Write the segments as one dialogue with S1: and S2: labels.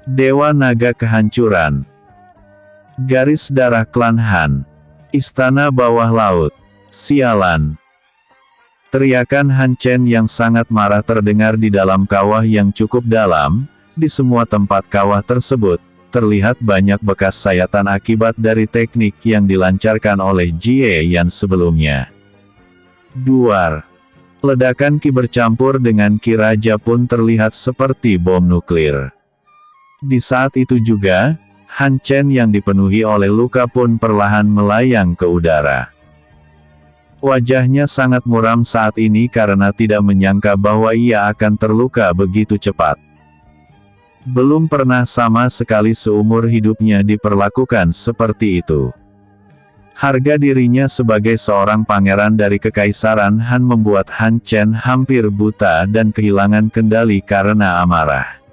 S1: Dewa Naga Kehancuran. Garis darah klan Han. Istana bawah laut. Sialan. Teriakan Han Chen yang sangat marah terdengar di dalam kawah yang cukup dalam. Di semua tempat kawah tersebut, terlihat banyak bekas sayatan akibat dari teknik yang dilancarkan oleh Jie Yan sebelumnya. Duar. Ledakan ki bercampur dengan ki raja pun terlihat seperti bom nuklir. Di saat itu juga, Han Chen yang dipenuhi oleh luka pun perlahan melayang ke udara. Wajahnya sangat muram saat ini karena tidak menyangka bahwa ia akan terluka begitu cepat. Belum pernah sama sekali seumur hidupnya diperlakukan seperti itu. Harga dirinya sebagai seorang pangeran dari Kekaisaran Han membuat Han Chen hampir buta dan kehilangan kendali karena amarah.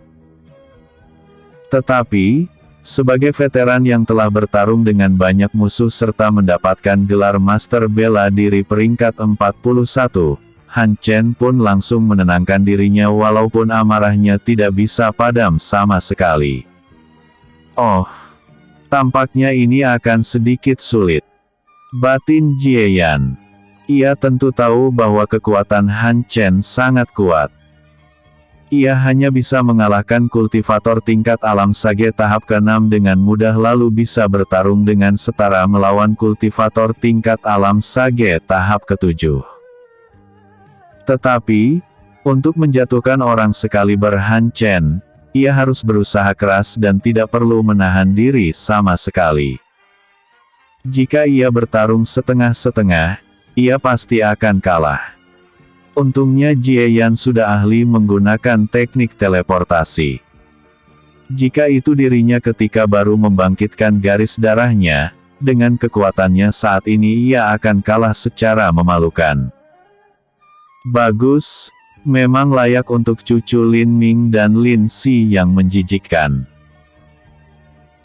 S1: Tetapi, sebagai veteran yang telah bertarung dengan banyak musuh serta mendapatkan gelar Master Bela Diri peringkat 41, Han Chen pun langsung menenangkan dirinya walaupun amarahnya tidak bisa padam sama sekali. Oh, tampaknya ini akan sedikit sulit. Batin Jie Yan. Ia tentu tahu bahwa kekuatan Han Chen sangat kuat. Ia hanya bisa mengalahkan kultivator tingkat alam sage tahap ke-6 dengan mudah lalu bisa bertarung dengan setara melawan kultivator tingkat alam sage tahap ke-7. Tetapi, untuk menjatuhkan orang sekaliber Han Chen, ia harus berusaha keras dan tidak perlu menahan diri sama sekali. Jika ia bertarung setengah-setengah, ia pasti akan kalah. Untungnya Jie Yan sudah ahli menggunakan teknik teleportasi. Jika itu dirinya ketika baru membangkitkan garis darahnya, dengan kekuatannya saat ini ia akan kalah secara memalukan. Bagus, memang layak untuk cucu Lin Ming dan Lin Si yang menjijikkan.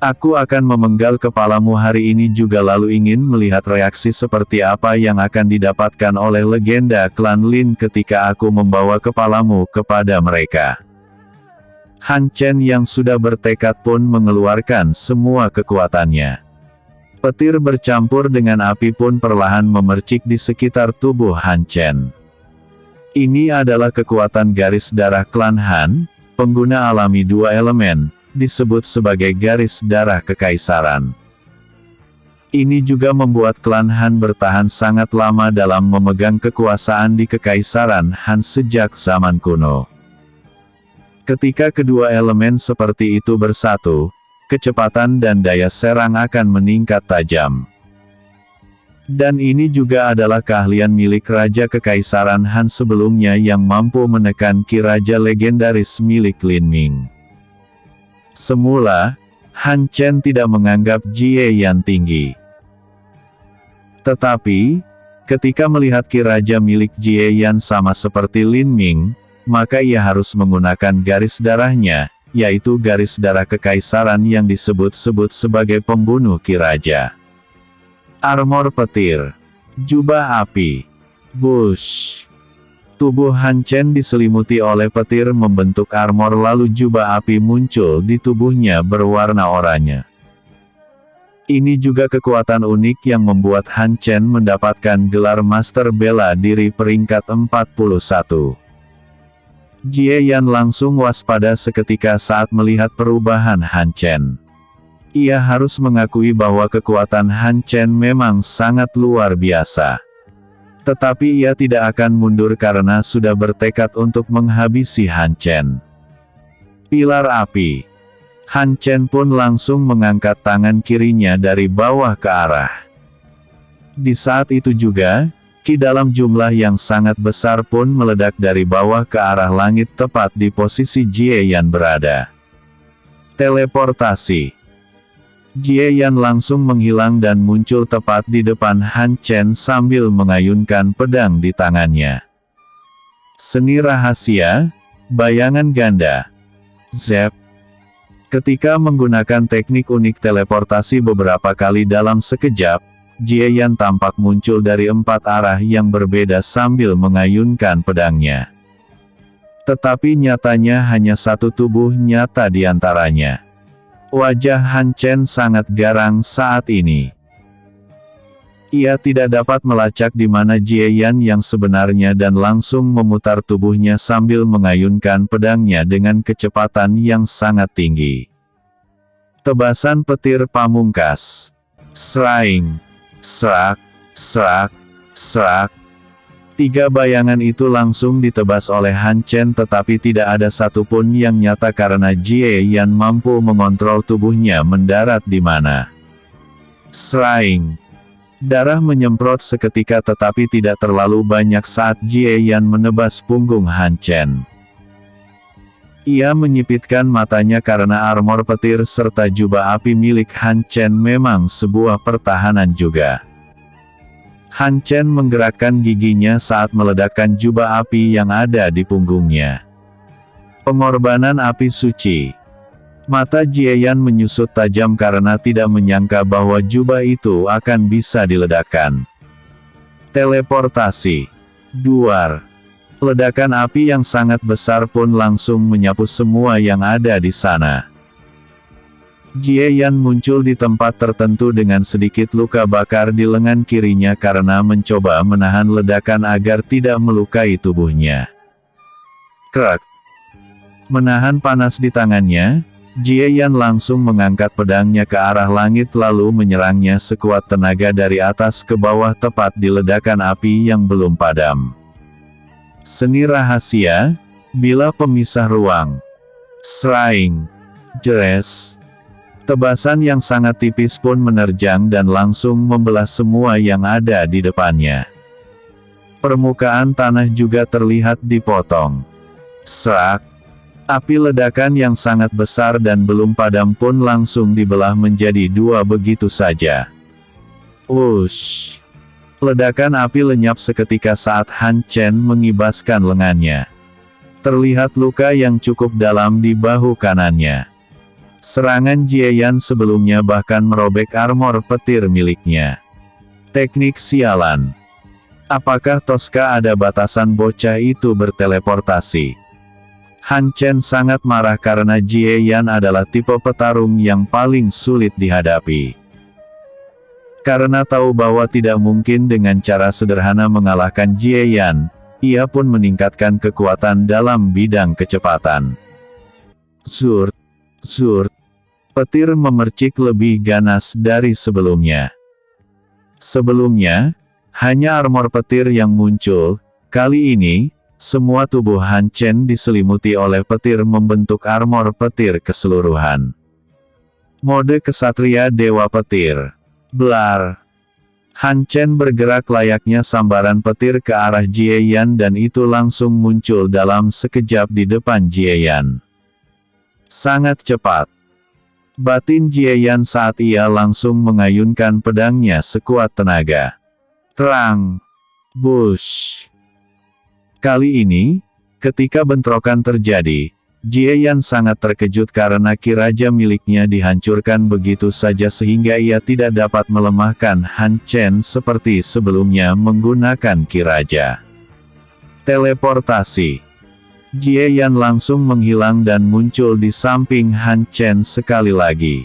S1: Aku akan memenggal kepalamu hari ini juga lalu ingin melihat reaksi seperti apa yang akan didapatkan oleh legenda klan Lin ketika aku membawa kepalamu kepada mereka. Han Chen yang sudah bertekad pun mengeluarkan semua kekuatannya. Petir bercampur dengan api pun perlahan memercik di sekitar tubuh Han Chen. Ini adalah kekuatan garis darah klan Han, pengguna alami dua elemen, disebut sebagai garis darah kekaisaran. Ini juga membuat klan Han bertahan sangat lama dalam memegang kekuasaan di kekaisaran Han sejak zaman kuno. Ketika kedua elemen seperti itu bersatu, kecepatan dan daya serang akan meningkat tajam. Dan ini juga adalah keahlian milik Raja Kekaisaran Han sebelumnya yang mampu menekan ki raja legendaris milik Lin Ming. Semula, Han Chen tidak menganggap Jie Yan tinggi. Tetapi, ketika melihat ki raja milik Jie Yan sama seperti Lin Ming, maka ia harus menggunakan garis darahnya, yaitu garis darah kekaisaran yang disebut-sebut sebagai pembunuh ki raja. Armor petir. Jubah api. Bush. Tubuh Han Chen diselimuti oleh petir membentuk armor lalu jubah api muncul di tubuhnya berwarna oranye. Ini juga kekuatan unik yang membuat Han Chen mendapatkan gelar Master Bela Diri peringkat 41. Jie Yan langsung waspada seketika saat melihat perubahan Han Chen. Ia harus mengakui bahwa kekuatan Han Chen memang sangat luar biasa. Tetapi ia tidak akan mundur karena sudah bertekad untuk menghabisi Han Chen. Pilar api. Han Chen pun langsung mengangkat tangan kirinya dari bawah ke arah. Di saat itu juga, ki dalam jumlah yang sangat besar pun meledak dari bawah ke arah langit tepat di posisi Jie Yan berada. Teleportasi. Jie Yan langsung menghilang dan muncul tepat di depan Han Chen sambil mengayunkan pedang di tangannya. Seni rahasia, bayangan ganda. Zep. Ketika menggunakan teknik unik teleportasi beberapa kali dalam sekejap, Jie Yan tampak muncul dari 4 arah yang berbeda sambil mengayunkan pedangnya. Tetapi nyatanya hanya satu tubuh nyata di antaranya. Wajah Han Chen sangat garang saat ini. Ia tidak dapat melacak di mana Jie Yan yang sebenarnya dan langsung memutar tubuhnya sambil mengayunkan pedangnya dengan kecepatan yang sangat tinggi. Tebasan petir pamungkas. Seraing. Serak, serak, serak. 3 bayangan itu langsung ditebas oleh Han Chen tetapi tidak ada satupun yang nyata karena Jie Yan mampu mengontrol tubuhnya mendarat di mana. Seraing. Darah menyemprot seketika tetapi tidak terlalu banyak saat Jie Yan menebas punggung Han Chen. Ia menyipitkan matanya karena armor petir serta jubah api milik Han Chen memang sebuah pertahanan juga. Han Chen menggerakkan giginya saat meledakkan jubah api yang ada di punggungnya. Pengorbanan api suci. Mata Jie Yan menyusut tajam karena tidak menyangka bahwa jubah itu akan bisa diledakkan. Teleportasi. Duar. Ledakan api yang sangat besar pun langsung menyapu semua yang ada di sana. Jie Yan muncul di tempat tertentu dengan sedikit luka bakar di lengan kirinya karena mencoba menahan ledakan agar tidak melukai tubuhnya. Krek. Menahan panas di tangannya, Jie Yan langsung mengangkat pedangnya ke arah langit lalu menyerangnya sekuat tenaga dari atas ke bawah tepat di ledakan api yang belum padam. Seni rahasia, bila pemisah ruang. Seraing. Jeres. Tebasan yang sangat tipis pun menerjang dan langsung membelah semua yang ada di depannya. Permukaan tanah juga terlihat dipotong. Serak. Api ledakan yang sangat besar dan belum padam pun langsung dibelah menjadi 2 begitu saja. Wush! Ledakan api lenyap seketika saat Han Chen mengibaskan lengannya. Terlihat luka yang cukup dalam di bahu kanannya. Serangan Jie Yan sebelumnya bahkan merobek armor petir miliknya. Teknik sialan. Apakah Tosca ada batasan bocah itu berteleportasi? Han Chen sangat marah karena Jie Yan adalah tipe petarung yang paling sulit dihadapi. Karena tahu bahwa tidak mungkin dengan cara sederhana mengalahkan Jie Yan, ia pun meningkatkan kekuatan dalam bidang kecepatan. Zurt, zurt. Petir memercik lebih ganas dari sebelumnya. Sebelumnya, hanya armor petir yang muncul, kali ini, semua tubuh Han Chen diselimuti oleh petir membentuk armor petir keseluruhan. Mode kesatria Dewa Petir. Blar. Han Chen bergerak layaknya sambaran petir ke arah Jie Yan dan itu langsung muncul dalam sekejap di depan Jie Yan. Sangat cepat. Batin Jie Yan saat ia langsung mengayunkan pedangnya sekuat tenaga. Terang. Bush. Kali ini, ketika bentrokan terjadi, Jie Yan sangat terkejut karena Ki Raja miliknya dihancurkan begitu saja sehingga ia tidak dapat melemahkan Han Chen seperti sebelumnya menggunakan Ki Raja. Teleportasi. Jie Yan langsung menghilang dan muncul di samping Han Chen sekali lagi.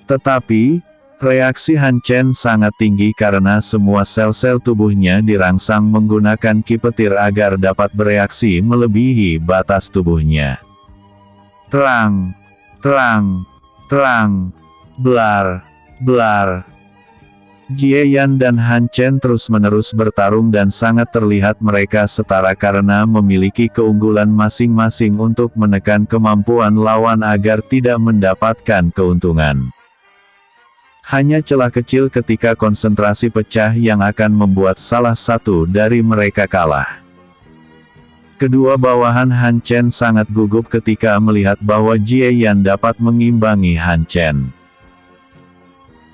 S1: Tetapi, reaksi Han Chen sangat tinggi karena semua sel-sel tubuhnya dirangsang menggunakan ki petir agar dapat bereaksi melebihi batas tubuhnya. Terang, terang, terang, blar, blar. Jie Yan dan Han Chen terus-menerus bertarung dan sangat terlihat mereka setara karena memiliki keunggulan masing-masing untuk menekan kemampuan lawan agar tidak mendapatkan keuntungan. Hanya celah kecil ketika konsentrasi pecah yang akan membuat salah satu dari mereka kalah. Kedua bawahan Han Chen sangat gugup ketika melihat bahwa Jie Yan dapat mengimbangi Han Chen.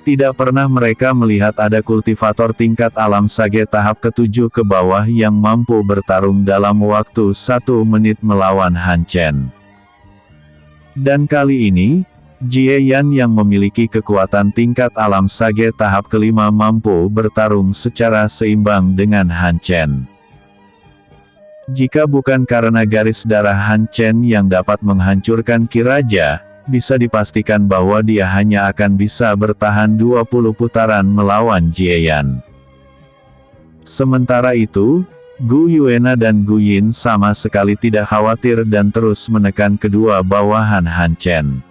S1: Tidak pernah mereka melihat ada kultivator tingkat alam sage tahap ke-7 ke bawah yang mampu bertarung dalam waktu 1 menit melawan Han Chen. Dan kali ini, Jie Yan yang memiliki kekuatan tingkat alam sage tahap ke-5 mampu bertarung secara seimbang dengan Han Chen. Jika bukan karena garis darah Han Chen yang dapat menghancurkan Ki Raja, bisa dipastikan bahwa dia hanya akan bisa bertahan 20 putaran melawan Jie Yan. Sementara itu, Gu Yuena dan Gu Yin sama sekali tidak khawatir dan terus menekan kedua bawahan Han Chen.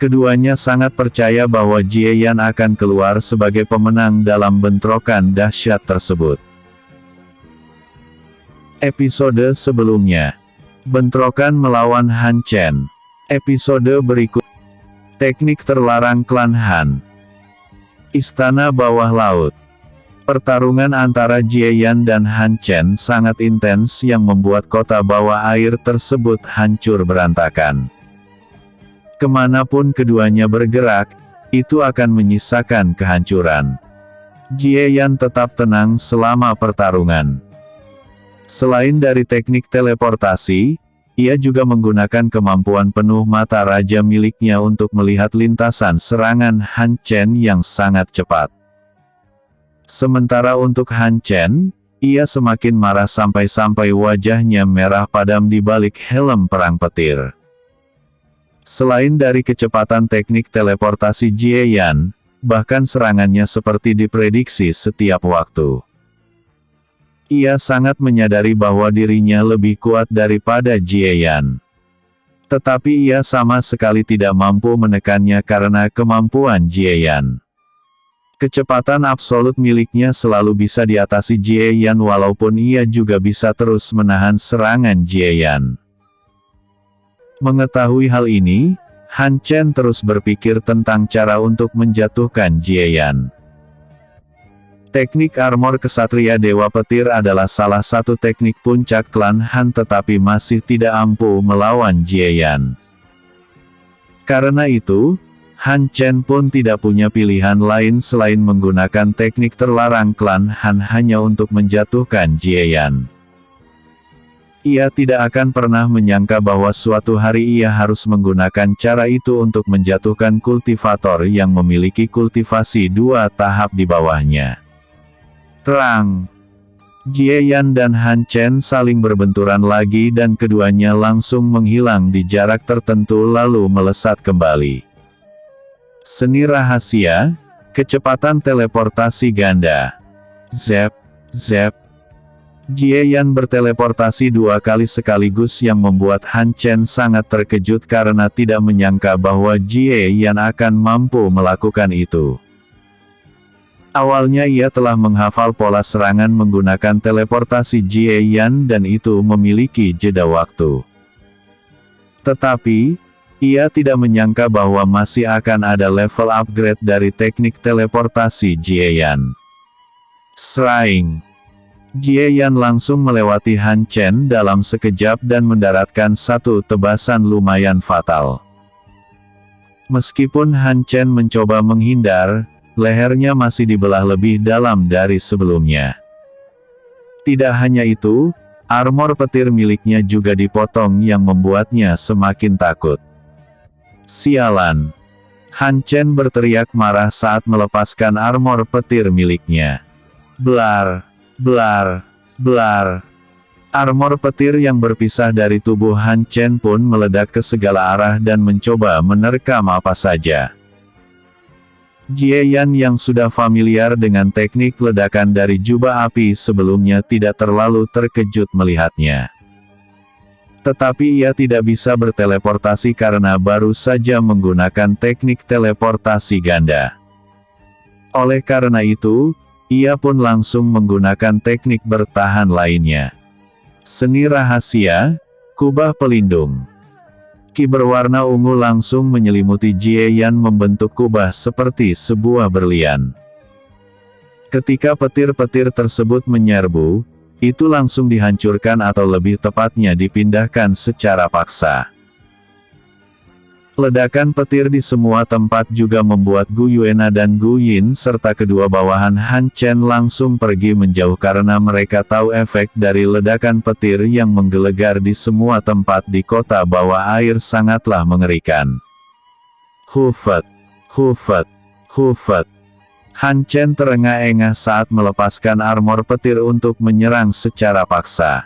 S1: Keduanya sangat percaya bahwa Jie Yan akan keluar sebagai pemenang dalam bentrokan dahsyat tersebut. Episode sebelumnya, bentrokan melawan Han Chen. Episode berikut, teknik terlarang klan Han. Istana bawah laut. Pertarungan antara Jie Yan dan Han Chen sangat intens yang membuat kota bawah air tersebut hancur berantakan. Kemanapun keduanya bergerak, itu akan menyisakan kehancuran. Jie Yan tetap tenang selama pertarungan. Selain dari teknik teleportasi, ia juga menggunakan kemampuan penuh mata raja miliknya untuk melihat lintasan serangan Han Chen yang sangat cepat. Sementara untuk Han Chen, ia semakin marah sampai-sampai wajahnya merah padam di balik helm perang petir. Selain dari kecepatan teknik teleportasi Jie Yan, bahkan serangannya seperti diprediksi setiap waktu. Ia sangat menyadari bahwa dirinya lebih kuat daripada Jie Yan. Tetapi ia sama sekali tidak mampu menekannya karena kemampuan Jie Yan. Kecepatan absolut miliknya selalu bisa diatasi Jie Yan walaupun ia juga bisa terus menahan serangan Jie Yan. Mengetahui hal ini, Han Chen terus berpikir tentang cara untuk menjatuhkan Jie Yan. Teknik armor kesatria Dewa Petir adalah salah satu teknik puncak klan Han tetapi masih tidak ampuh melawan Jie Yan. Karena itu, Han Chen pun tidak punya pilihan lain selain menggunakan teknik terlarang klan Han hanya untuk menjatuhkan Jie Yan. Ia tidak akan pernah menyangka bahwa suatu hari ia harus menggunakan cara itu untuk menjatuhkan kultivator yang memiliki kultivasi 2 tahap di bawahnya. Terang. Jie Yan dan Han Chen saling berbenturan lagi dan keduanya langsung menghilang di jarak tertentu lalu melesat kembali. Seni rahasia, kecepatan teleportasi ganda. Zap, zap. Jie Yan berteleportasi 2 kali sekaligus yang membuat Han Chen sangat terkejut karena tidak menyangka bahwa Jie Yan akan mampu melakukan itu. Awalnya ia telah menghafal pola serangan menggunakan teleportasi Jie Yan dan itu memiliki jeda waktu. Tetapi, ia tidak menyangka bahwa masih akan ada level upgrade dari teknik teleportasi Jie Yan. Sraing. Jie Yan langsung melewati Han Chen dalam sekejap dan mendaratkan satu tebasan lumayan fatal. Meskipun Han Chen mencoba menghindar, lehernya masih dibelah lebih dalam dari sebelumnya. Tidak hanya itu, armor petir miliknya juga dipotong yang membuatnya semakin takut. Sialan! Han Chen berteriak marah saat melepaskan armor petir miliknya. Blar! Blar! Blar! Armor petir yang berpisah dari tubuh Han Chen pun meledak ke segala arah dan mencoba menerkam apa saja. Jie Yan yang sudah familiar dengan teknik ledakan dari jubah api sebelumnya tidak terlalu terkejut melihatnya. Tetapi ia tidak bisa berteleportasi karena baru saja menggunakan teknik teleportasi ganda. Oleh karena itu, ia pun langsung menggunakan teknik bertahan lainnya. Seni rahasia, kubah pelindung. Ki berwarna ungu langsung menyelimuti Jie Yan membentuk kubah seperti sebuah berlian. Ketika petir-petir tersebut menyerbu, itu langsung dihancurkan atau lebih tepatnya dipindahkan secara paksa. Ledakan petir di semua tempat juga membuat Gu Yuena dan Gu Yin serta kedua bawahan Han Chen langsung pergi menjauh karena mereka tahu efek dari ledakan petir yang menggelegar di semua tempat di kota bawah air sangatlah mengerikan. Hufet! Hufet! Hufet! Han Chen terengah-engah saat melepaskan armor petir untuk menyerang secara paksa.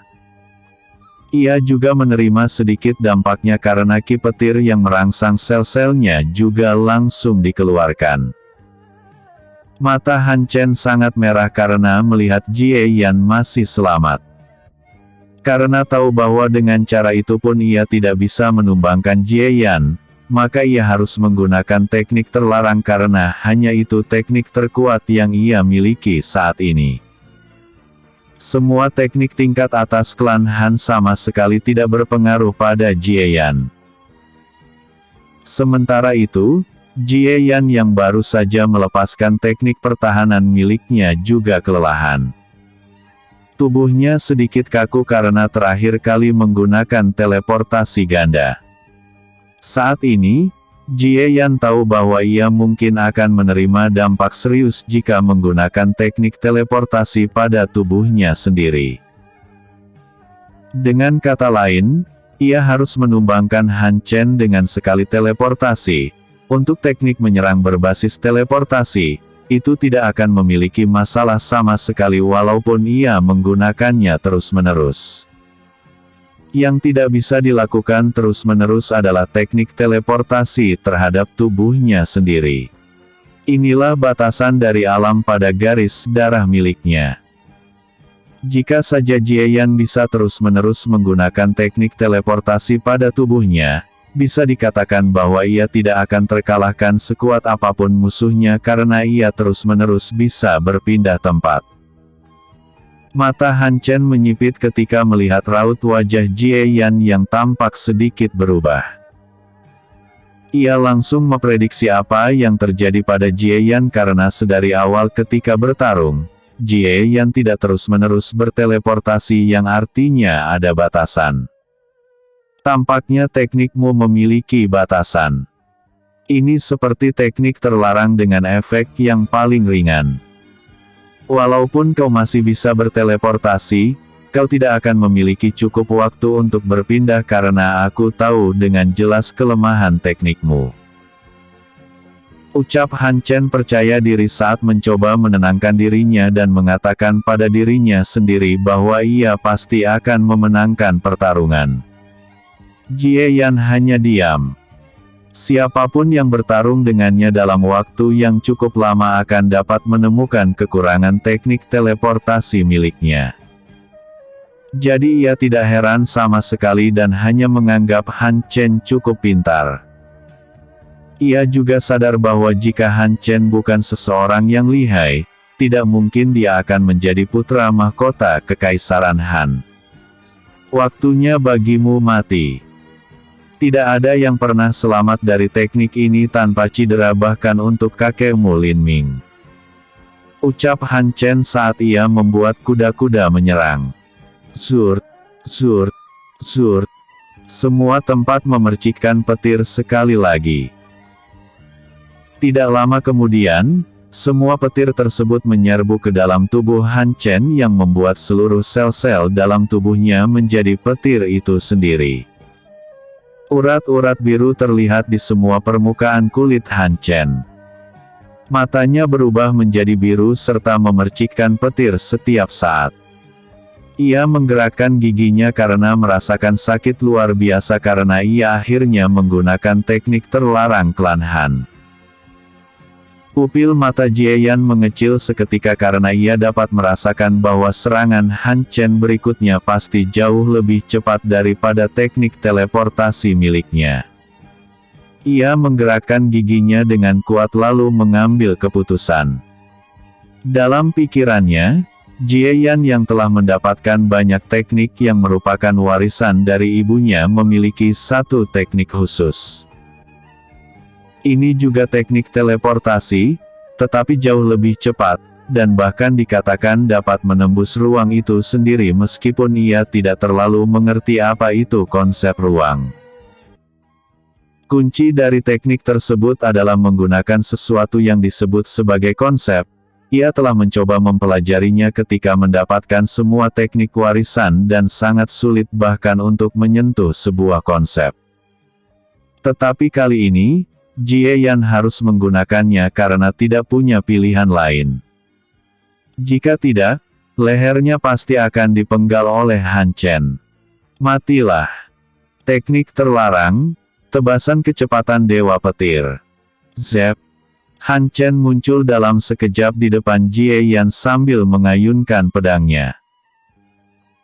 S1: Ia juga menerima sedikit dampaknya karena ki petir yang merangsang sel-selnya juga langsung dikeluarkan. Mata Han Chen sangat merah karena melihat Jie Yan masih selamat. Karena tahu bahwa dengan cara itu pun ia tidak bisa menumbangkan Jie Yan, maka ia harus menggunakan teknik terlarang karena hanya itu teknik terkuat yang ia miliki saat ini. Semua teknik tingkat atas klan Han sama sekali tidak berpengaruh pada Jie Yan. Sementara itu, Jie Yan yang baru saja melepaskan teknik pertahanan miliknya juga kelelahan. Tubuhnya sedikit kaku karena terakhir kali menggunakan teleportasi ganda. Saat ini, Jie Yan tahu bahwa ia mungkin akan menerima dampak serius jika menggunakan teknik teleportasi pada tubuhnya sendiri. Dengan kata lain, ia harus menumbangkan Han Chen dengan sekali teleportasi. Untuk teknik menyerang berbasis teleportasi, itu tidak akan memiliki masalah sama sekali walaupun ia menggunakannya terus-menerus. Yang tidak bisa dilakukan terus-menerus adalah teknik teleportasi terhadap tubuhnya sendiri. Inilah batasan dari alam pada garis darah miliknya. Jika saja Jie Yan bisa terus-menerus menggunakan teknik teleportasi pada tubuhnya, bisa dikatakan bahwa ia tidak akan terkalahkan sekuat apapun musuhnya karena ia terus-menerus bisa berpindah tempat. Mata Han Chen menyipit ketika melihat raut wajah Jie Yan yang tampak sedikit berubah. Ia langsung memprediksi apa yang terjadi pada Jie Yan karena sedari awal ketika bertarung, Jie Yan tidak terus-menerus berteleportasi yang artinya ada batasan. Tampaknya teknikmu memiliki batasan. Ini seperti teknik terlarang dengan efek yang paling ringan. Walaupun kau masih bisa berteleportasi, kau tidak akan memiliki cukup waktu untuk berpindah karena aku tahu dengan jelas kelemahan teknikmu. Ucap Han Chen percaya diri saat mencoba menenangkan dirinya dan mengatakan pada dirinya sendiri bahwa ia pasti akan memenangkan pertarungan. Jie Yan hanya diam. Siapapun yang bertarung dengannya dalam waktu yang cukup lama akan dapat menemukan kekurangan teknik teleportasi miliknya. Jadi ia tidak heran sama sekali dan hanya menganggap Han Chen cukup pintar. Ia juga sadar bahwa jika Han Chen bukan seseorang yang lihai, tidak mungkin dia akan menjadi putra mahkota Kekaisaran Han. Waktunya bagimu mati. Tidak ada yang pernah selamat dari teknik ini tanpa cedera bahkan untuk kakekmu Lin Ming. Ucap Han Chen saat ia membuat kuda-kuda menyerang. Zurt, zurt, zurt. Semua tempat memercikkan petir sekali lagi. Tidak lama kemudian, semua petir tersebut menyerbu ke dalam tubuh Han Chen yang membuat seluruh sel-sel dalam tubuhnya menjadi petir itu sendiri. Urat-urat biru terlihat di semua permukaan kulit Han Chen. Matanya berubah menjadi biru serta memercikkan petir setiap saat. Ia menggerakkan giginya karena merasakan sakit luar biasa karena ia akhirnya menggunakan teknik terlarang klan Han. Pupil mata Jie Yan mengecil seketika karena ia dapat merasakan bahwa serangan Han Chen berikutnya pasti jauh lebih cepat daripada teknik teleportasi miliknya. Ia menggerakkan giginya dengan kuat lalu mengambil keputusan. Dalam pikirannya, Jie Yan yang telah mendapatkan banyak teknik yang merupakan warisan dari ibunya memiliki satu teknik khusus. Ini juga teknik teleportasi, tetapi jauh lebih cepat, dan bahkan dikatakan dapat menembus ruang itu sendiri meskipun ia tidak terlalu mengerti apa itu konsep ruang. Kunci dari teknik tersebut adalah menggunakan sesuatu yang disebut sebagai konsep. Ia telah mencoba mempelajarinya ketika mendapatkan semua teknik warisan dan sangat sulit bahkan untuk menyentuh sebuah konsep. Tetapi kali ini, Jie Yan harus menggunakannya karena tidak punya pilihan lain. Jika tidak, lehernya pasti akan dipenggal oleh Han Chen. Matilah. Teknik terlarang, tebasan kecepatan Dewa Petir. Zep. Han Chen muncul dalam sekejap di depan Jie Yan sambil mengayunkan pedangnya.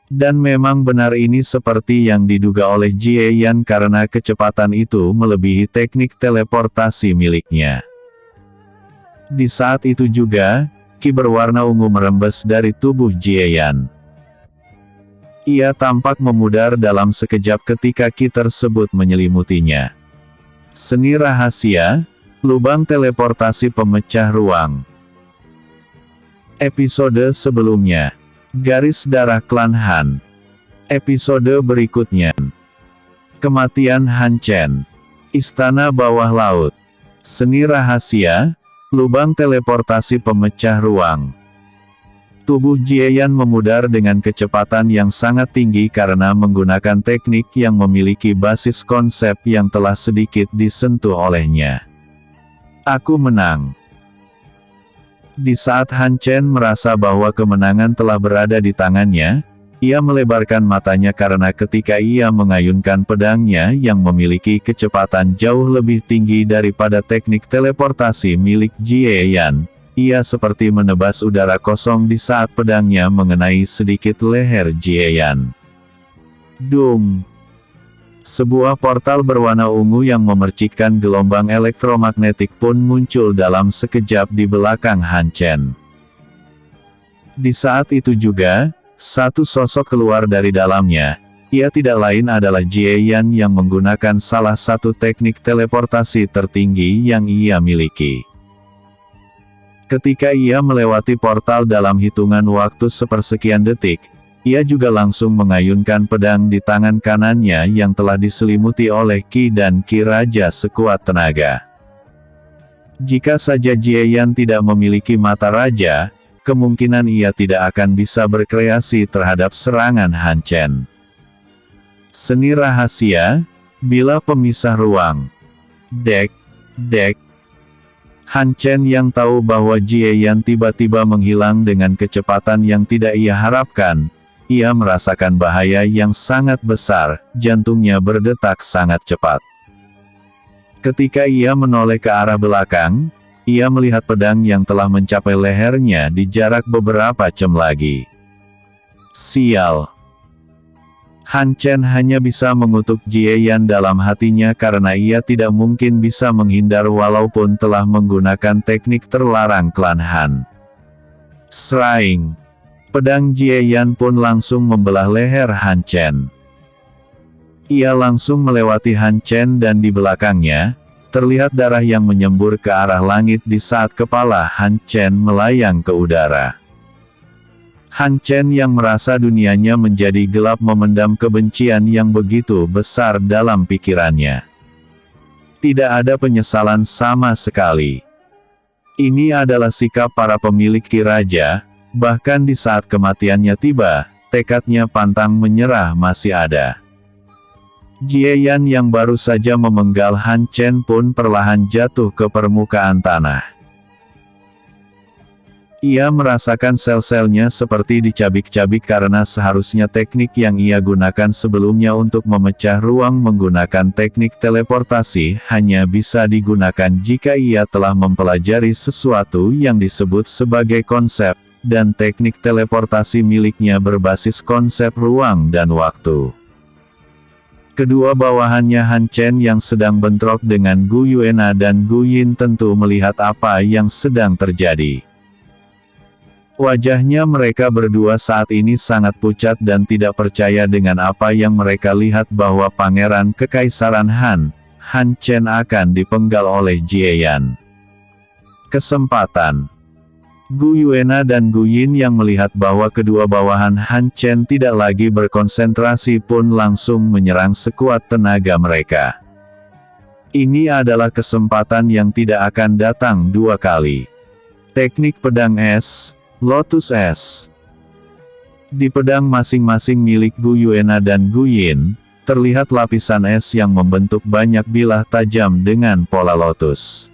S1: Dan memang benar ini seperti yang diduga oleh Jie Yan karena kecepatan itu melebihi teknik teleportasi miliknya. Di saat itu juga, ki berwarna ungu merembes dari tubuh Jie Yan. Ia tampak memudar dalam sekejap ketika ki tersebut menyelimutinya. Seni rahasia, lubang teleportasi pemecah ruang. Episode sebelumnya. Garis darah klan Han. Episode berikutnya. Kematian Han Chen. Istana bawah laut. Seni rahasia, lubang teleportasi pemecah ruang. Tubuh Jie Yan memudar dengan kecepatan yang sangat tinggi karena menggunakan teknik yang memiliki basis konsep yang telah sedikit disentuh olehnya. Aku menang. Di saat Han Chen merasa bahwa kemenangan telah berada di tangannya, ia melebarkan matanya karena ketika ia mengayunkan pedangnya yang memiliki kecepatan jauh lebih tinggi daripada teknik teleportasi milik Jie Yan, ia seperti menebas udara kosong di saat pedangnya mengenai sedikit leher Jie Yan. Dung! Sebuah portal berwarna ungu yang memercikkan gelombang elektromagnetik pun muncul dalam sekejap di belakang Han Chen. Di saat itu juga, satu sosok keluar dari dalamnya. Ia tidak lain adalah Jie Yan yang menggunakan salah satu teknik teleportasi tertinggi yang ia miliki. Ketika ia melewati portal dalam hitungan waktu sepersekian detik, ia juga langsung mengayunkan pedang di tangan kanannya yang telah diselimuti oleh ki dan ki raja sekuat tenaga. Jika saja Jie Yan tidak memiliki mata raja, kemungkinan ia tidak akan bisa berkreasi terhadap serangan Han Chen. Seni rahasia, bila pemisah ruang. Dek. Han Chen yang tahu bahwa Jie Yan tiba-tiba menghilang dengan kecepatan yang tidak ia harapkan. Ia merasakan bahaya yang sangat besar, jantungnya berdetak sangat cepat. Ketika ia menoleh ke arah belakang, ia melihat pedang yang telah mencapai lehernya di jarak beberapa jam lagi. Sial! Han Chen hanya bisa mengutuk Jie Yan dalam hatinya karena ia tidak mungkin bisa menghindar walaupun telah menggunakan teknik terlarang klan Han. Sraing! Pedang Jie Yan pun langsung membelah leher Han Chen. Ia langsung melewati Han Chen dan di belakangnya, terlihat darah yang menyembur ke arah langit di saat kepala Han Chen melayang ke udara. Han Chen yang merasa dunianya menjadi gelap memendam kebencian yang begitu besar dalam pikirannya. Tidak ada penyesalan sama sekali. Ini adalah sikap para pemilik ki raja. Bahkan di saat kematiannya tiba, tekadnya pantang menyerah masih ada. Jie Yan yang baru saja memenggal Han Chen pun perlahan jatuh ke permukaan tanah. Ia merasakan sel-selnya seperti dicabik-cabik karena seharusnya teknik yang ia gunakan sebelumnya untuk memecah ruang menggunakan teknik teleportasi hanya bisa digunakan jika ia telah mempelajari sesuatu yang disebut sebagai konsep. Dan teknik teleportasi miliknya berbasis konsep ruang dan waktu. Kedua bawahannya Han Chen yang sedang bentrok dengan Gu Yuena dan Gu Yin tentu melihat apa yang sedang terjadi. Wajahnya mereka berdua saat ini sangat pucat dan tidak percaya dengan apa yang mereka lihat bahwa Pangeran Kekaisaran Han Chen akan dipenggal oleh Jie Yan. Kesempatan. Gu Yuena dan Gu Yin yang melihat bahwa kedua bawahan Han Chen tidak lagi berkonsentrasi pun langsung menyerang sekuat tenaga mereka. Ini adalah kesempatan yang tidak akan datang dua kali. Teknik pedang es, Lotus es. Di pedang masing-masing milik Gu Yuena dan Gu Yin, terlihat lapisan es yang membentuk banyak bilah tajam dengan pola lotus.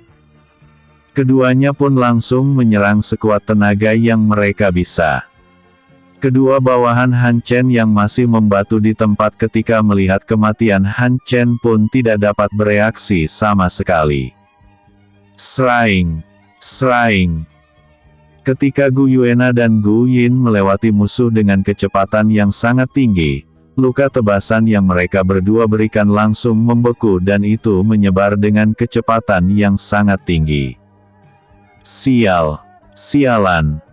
S1: Keduanya pun langsung menyerang sekuat tenaga yang mereka bisa. Kedua bawahan Han Chen yang masih membatu di tempat ketika melihat kematian Han Chen pun tidak dapat bereaksi sama sekali. Seraing! Seraing! Ketika Gu Yuena dan Gu Yin melewati musuh dengan kecepatan yang sangat tinggi, luka tebasan yang mereka berdua berikan langsung membeku dan itu menyebar dengan kecepatan yang sangat tinggi. Sial! Sialan!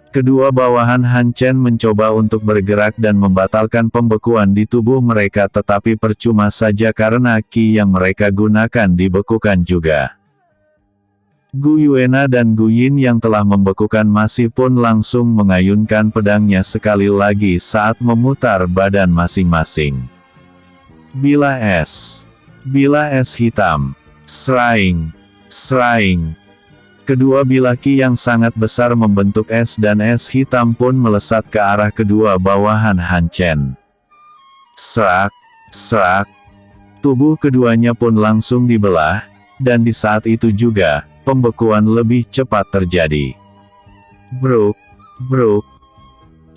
S1: Kedua bawahan Han Chen mencoba untuk bergerak dan membatalkan pembekuan di tubuh mereka tetapi percuma saja karena ki yang mereka gunakan dibekukan juga. Gu Yuena dan Gu Yin yang telah membekukan masih pun langsung mengayunkan pedangnya sekali lagi saat memutar badan masing-masing. Bilah es! Bilah es hitam! Seraing! Seraing! Kedua bilah ki yang sangat besar membentuk es dan es hitam pun melesat ke arah kedua bawahan Han Chen. Serak! Serak! Tubuh keduanya pun langsung dibelah, dan di saat itu juga, pembekuan lebih cepat terjadi. Bruk! Bruk!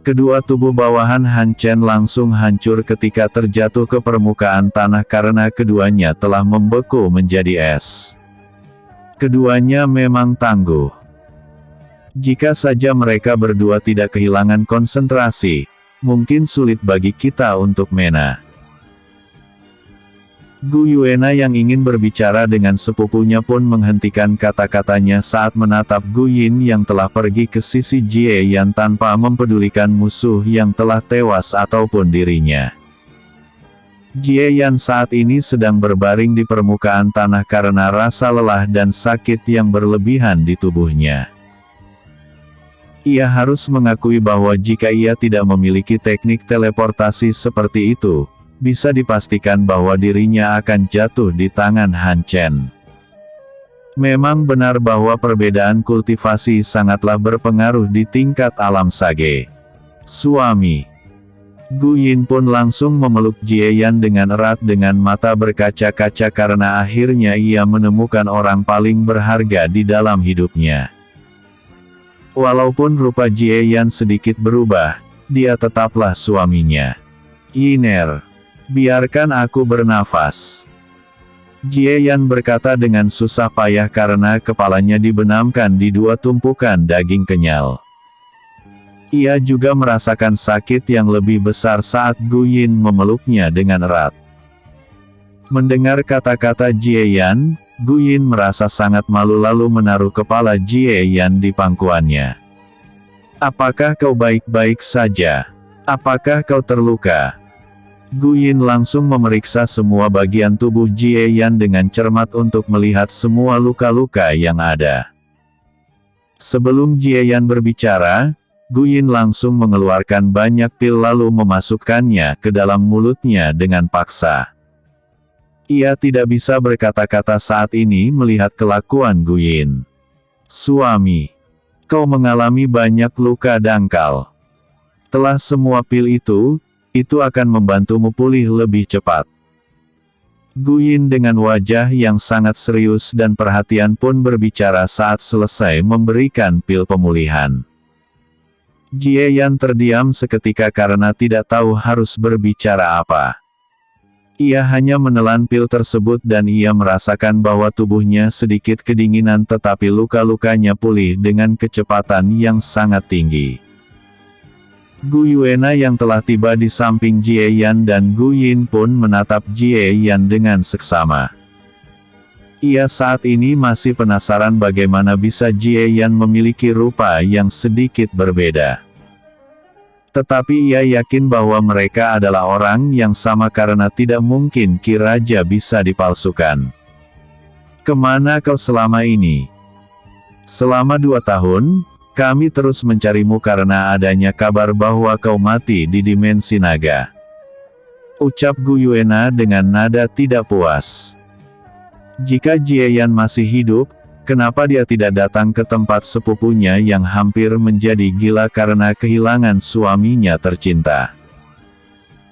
S1: Kedua tubuh bawahan Han Chen langsung hancur ketika terjatuh ke permukaan tanah karena keduanya telah membeku menjadi es. Keduanya memang tangguh. Jika saja mereka berdua tidak kehilangan konsentrasi, mungkin sulit bagi kita untuk mena. Gu Yuena yang ingin berbicara dengan sepupunya pun menghentikan kata-katanya saat menatap Gu Yin yang telah pergi ke sisi Jie Yan tanpa mempedulikan musuh yang telah tewas ataupun dirinya. Jie Yan saat ini sedang berbaring di permukaan tanah karena rasa lelah dan sakit yang berlebihan di tubuhnya. Ia harus mengakui bahwa jika ia tidak memiliki teknik teleportasi seperti itu, bisa dipastikan bahwa dirinya akan jatuh di tangan Han Chen. Memang benar bahwa perbedaan kultivasi sangatlah berpengaruh di tingkat alam sage. Suami. Gu Yin pun langsung memeluk Jie Yan dengan erat dengan mata berkaca-kaca karena akhirnya ia menemukan orang paling berharga di dalam hidupnya. Walaupun rupa Jie Yan sedikit berubah, dia tetaplah suaminya. Yiner. Biarkan aku bernafas. Jie Yan berkata dengan susah payah karena kepalanya dibenamkan di dua tumpukan daging kenyal. Ia juga merasakan sakit yang lebih besar saat Gu Yin memeluknya dengan erat. Mendengar kata-kata Jie Yan, Gu Yin merasa sangat malu lalu menaruh kepala Jie Yan di pangkuannya. Apakah kau baik-baik saja? Apakah kau terluka? Gu Yin langsung memeriksa semua bagian tubuh Jie Yan dengan cermat untuk melihat semua luka-luka yang ada. Sebelum Jie Yan berbicara, Gu Yin langsung mengeluarkan banyak pil lalu memasukkannya ke dalam mulutnya dengan paksa. Ia tidak bisa berkata-kata saat ini melihat kelakuan Gu Yin. Suami, kau mengalami banyak luka dangkal. Telah semua pil itu akan membantumu pulih lebih cepat. Gu Yin dengan wajah yang sangat serius dan perhatian pun berbicara saat selesai memberikan pil pemulihan. Jie Yan terdiam seketika karena tidak tahu harus berbicara apa. Ia hanya menelan pil tersebut dan ia merasakan bahwa tubuhnya sedikit kedinginan tetapi luka-lukanya pulih dengan kecepatan yang sangat tinggi. Gu Yuena yang telah tiba di samping Jie Yan dan Gu Yin pun menatap Jie Yan dengan seksama. Ia saat ini masih penasaran bagaimana bisa Jie Yan memiliki rupa yang sedikit berbeda. Tetapi ia yakin bahwa mereka adalah orang yang sama karena tidak mungkin Ki Raja bisa dipalsukan. Kemana kau selama ini? Selama 2 tahun, kami terus mencarimu karena adanya kabar bahwa kau mati di dimensi naga. Ucap Gu Yuena dengan nada tidak puas. Jika Jie Yan masih hidup, kenapa dia tidak datang ke tempat sepupunya yang hampir menjadi gila karena kehilangan suaminya tercinta?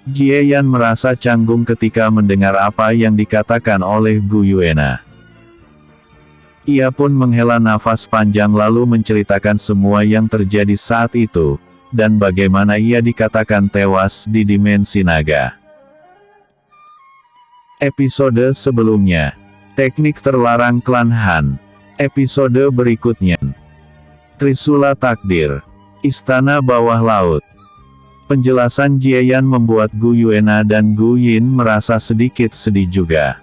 S1: Jie Yan merasa canggung ketika mendengar apa yang dikatakan oleh Gu Yuena. Ia pun menghela nafas panjang lalu menceritakan semua yang terjadi saat itu, dan bagaimana ia dikatakan tewas di dimensi naga. Episode sebelumnya, teknik terlarang klan Han. Episode berikutnya, Trisula Takdir, Istana Bawah Laut. Penjelasan Jie Yan membuat Gu Yuena dan Gu Yin merasa sedikit sedih juga.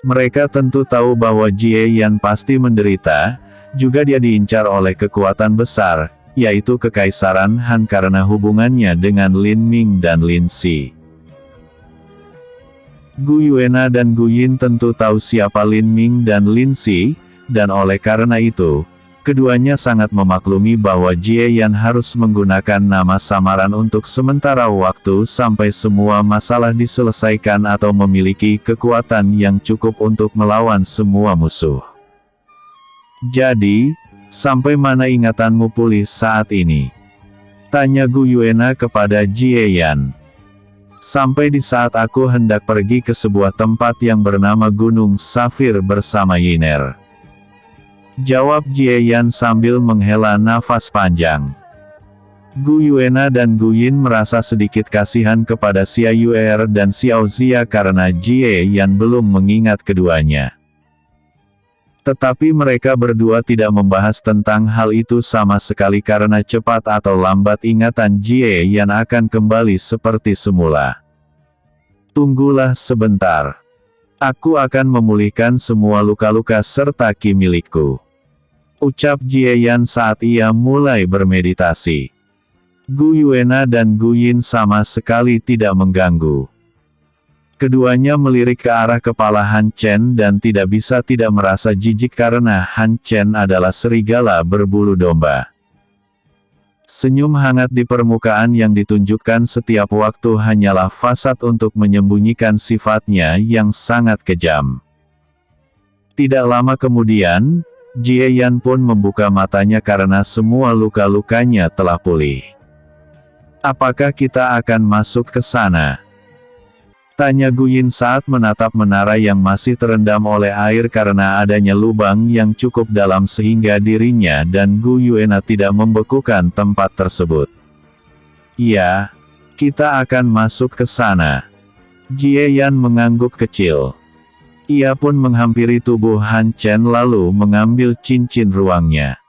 S1: Mereka tentu tahu bahwa Jie Yan pasti menderita, juga dia diincar oleh kekuatan besar, yaitu Kekaisaran Han karena hubungannya dengan Lin Ming dan Lin Si. Gu Yuena dan Gu Yin tentu tahu siapa Lin Ming dan Lin Si, dan oleh karena itu, keduanya sangat memaklumi bahwa Jie Yan harus menggunakan nama samaran untuk sementara waktu sampai semua masalah diselesaikan atau memiliki kekuatan yang cukup untuk melawan semua musuh. Jadi, sampai mana ingatanmu pulih saat ini? Tanya Gu Yuena kepada Jie Yan. Sampai di saat aku hendak pergi ke sebuah tempat yang bernama Gunung Safir bersama Yiner. Jawab Jie Yan sambil menghela nafas panjang. Gu Yuena dan Gu Yin merasa sedikit kasihan kepada Xia Yuer dan Xiao Zia karena Jie Yan belum mengingat keduanya. Tetapi mereka berdua tidak membahas tentang hal itu sama sekali karena cepat atau lambat ingatan Jie Yan akan kembali seperti semula. Tunggulah sebentar. Aku akan memulihkan semua luka-luka serta ki milikku. Ucap Jie Yan saat ia mulai bermeditasi. Gu Yuena dan Gu Yin sama sekali tidak mengganggu. Keduanya melirik ke arah kepala Han Chen dan tidak bisa tidak merasa jijik karena Han Chen adalah serigala berbulu domba. Senyum hangat di permukaan yang ditunjukkan setiap waktu hanyalah fasad untuk menyembunyikan sifatnya yang sangat kejam. Tidak lama kemudian, Jie Yan pun membuka matanya karena semua luka-lukanya telah pulih. Apakah kita akan masuk ke sana? Tanya Gu Yin saat menatap menara yang masih terendam oleh air karena adanya lubang yang cukup dalam sehingga dirinya dan Gu Yuena tidak membekukan tempat tersebut. Iya, kita akan masuk ke sana. Jie Yan mengangguk kecil. Ia pun menghampiri tubuh Han Chen lalu mengambil cincin ruangnya.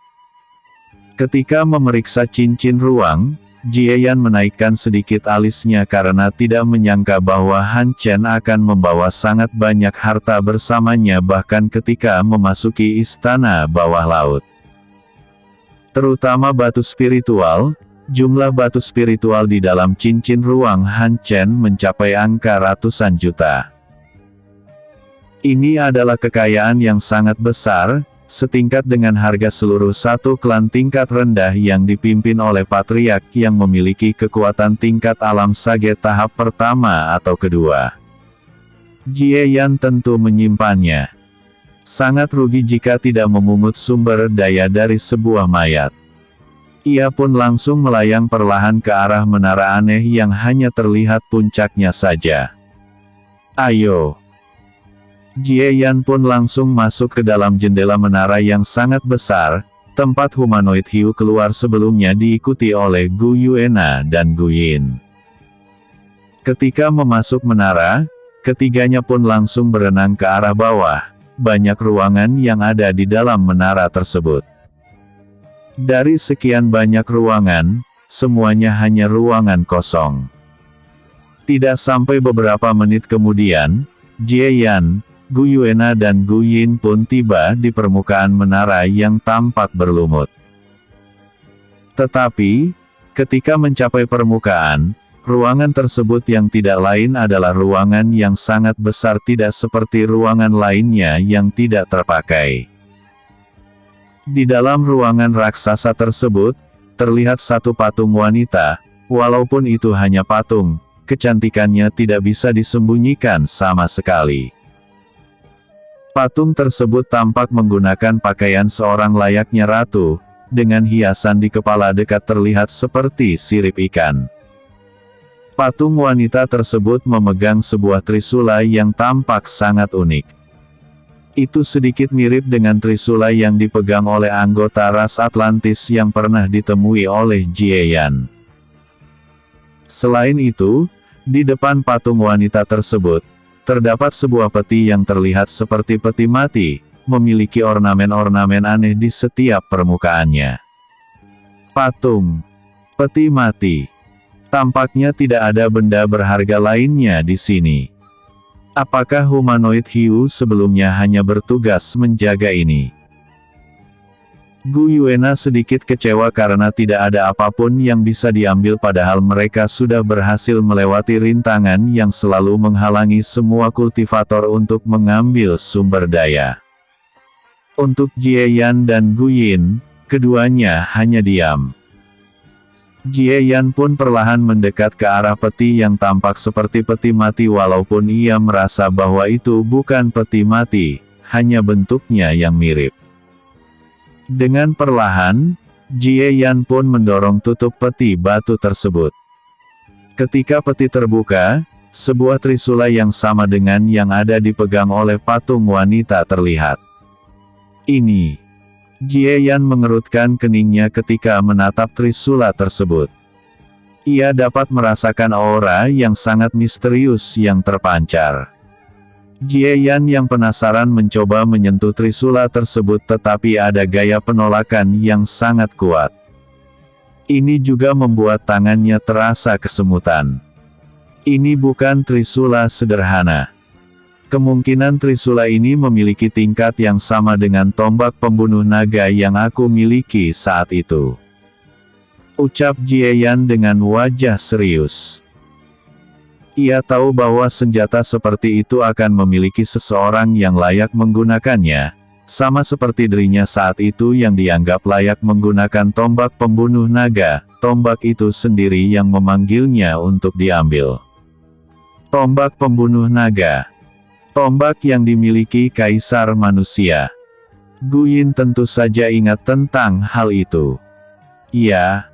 S1: Ketika memeriksa cincin ruang, Jie Yan menaikkan sedikit alisnya karena tidak menyangka bahwa Han Chen akan membawa sangat banyak harta bersamanya bahkan ketika memasuki istana bawah laut. Terutama batu spiritual, jumlah batu spiritual di dalam cincin ruang Han Chen mencapai angka ratusan juta. Ini adalah kekayaan yang sangat besar, setingkat dengan harga seluruh satu klan tingkat rendah yang dipimpin oleh patriark yang memiliki kekuatan tingkat alam sage tahap pertama atau kedua. Jie Yan tentu menyimpannya. Sangat rugi jika tidak memungut sumber daya dari sebuah mayat. Ia pun langsung melayang perlahan ke arah menara aneh yang hanya terlihat puncaknya saja. Ayo! Jie Yan pun langsung masuk ke dalam jendela menara yang sangat besar, tempat humanoid hiu keluar sebelumnya diikuti oleh Gu Yuena dan Gu Yin. Ketika memasuk menara, ketiganya pun langsung berenang ke arah bawah, banyak ruangan yang ada di dalam menara tersebut. Dari sekian banyak ruangan, semuanya hanya ruangan kosong. Tidak sampai beberapa menit kemudian, Jie Yan, Gu Yuena dan Gu Yin pun tiba di permukaan menara yang tampak berlumut. Tetapi, ketika mencapai permukaan, ruangan tersebut yang tidak lain adalah ruangan yang sangat besar tidak seperti ruangan lainnya yang tidak terpakai. Di dalam ruangan raksasa tersebut, terlihat satu patung wanita, walaupun itu hanya patung, kecantikannya tidak bisa disembunyikan sama sekali. Patung tersebut tampak menggunakan pakaian seorang layaknya ratu, dengan hiasan di kepala dekat terlihat seperti sirip ikan. Patung wanita tersebut memegang sebuah trisula yang tampak sangat unik. Itu sedikit mirip dengan trisula yang dipegang oleh anggota ras Atlantis yang pernah ditemui oleh Jieyan. Selain itu, di depan patung wanita tersebut, terdapat sebuah peti yang terlihat seperti peti mati, memiliki ornamen-ornamen aneh di setiap permukaannya. Patung peti mati. Tampaknya tidak ada benda berharga lainnya di sini. Apakah humanoid hiu sebelumnya hanya bertugas menjaga ini? Gu Yuena sedikit kecewa karena tidak ada apapun yang bisa diambil padahal mereka sudah berhasil melewati rintangan yang selalu menghalangi semua kultivator untuk mengambil sumber daya. Untuk Jieyan dan Guyin, keduanya hanya diam. Jieyan pun perlahan mendekat ke arah peti yang tampak seperti peti mati walaupun ia merasa bahwa itu bukan peti mati, hanya bentuknya yang mirip. Dengan perlahan, Jieyan pun mendorong tutup peti batu tersebut. Ketika peti terbuka, sebuah trisula yang sama dengan yang ada dipegang oleh patung wanita terlihat. Ini. Jieyan mengerutkan keningnya ketika menatap trisula tersebut. Ia dapat merasakan aura yang sangat misterius yang terpancar. Jieyan yang penasaran mencoba menyentuh trisula tersebut tetapi ada gaya penolakan yang sangat kuat. Ini juga membuat tangannya terasa kesemutan. Ini bukan trisula sederhana. Kemungkinan trisula ini memiliki tingkat yang sama dengan tombak pembunuh naga yang aku miliki saat itu. Ucap Jieyan dengan wajah serius. Ia tahu bahwa senjata seperti itu akan memiliki seseorang yang layak menggunakannya, sama seperti dirinya saat itu yang dianggap layak menggunakan tombak pembunuh naga, tombak itu sendiri yang memanggilnya untuk diambil. Tombak pembunuh naga. Tombak yang dimiliki kaisar manusia. Guyin tentu saja ingat tentang hal itu. Ya,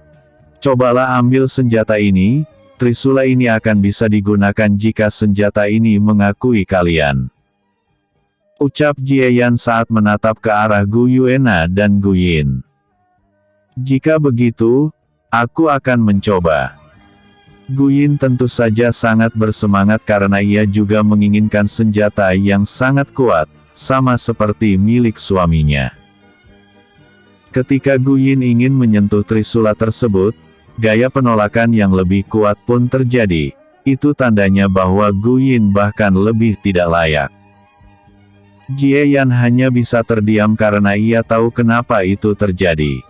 S1: cobalah ambil senjata ini, trisula ini akan bisa digunakan jika senjata ini mengakui kalian. Ucap Jieyan saat menatap ke arah Gu Yuena dan Guyin. Jika begitu, aku akan mencoba. Guyin tentu saja sangat bersemangat karena ia juga menginginkan senjata yang sangat kuat, sama seperti milik suaminya. Ketika Guyin ingin menyentuh trisula tersebut, gaya penolakan yang lebih kuat pun terjadi, itu tandanya bahwa Guyin bahkan lebih tidak layak. Jieyan hanya bisa terdiam karena ia tahu kenapa itu terjadi.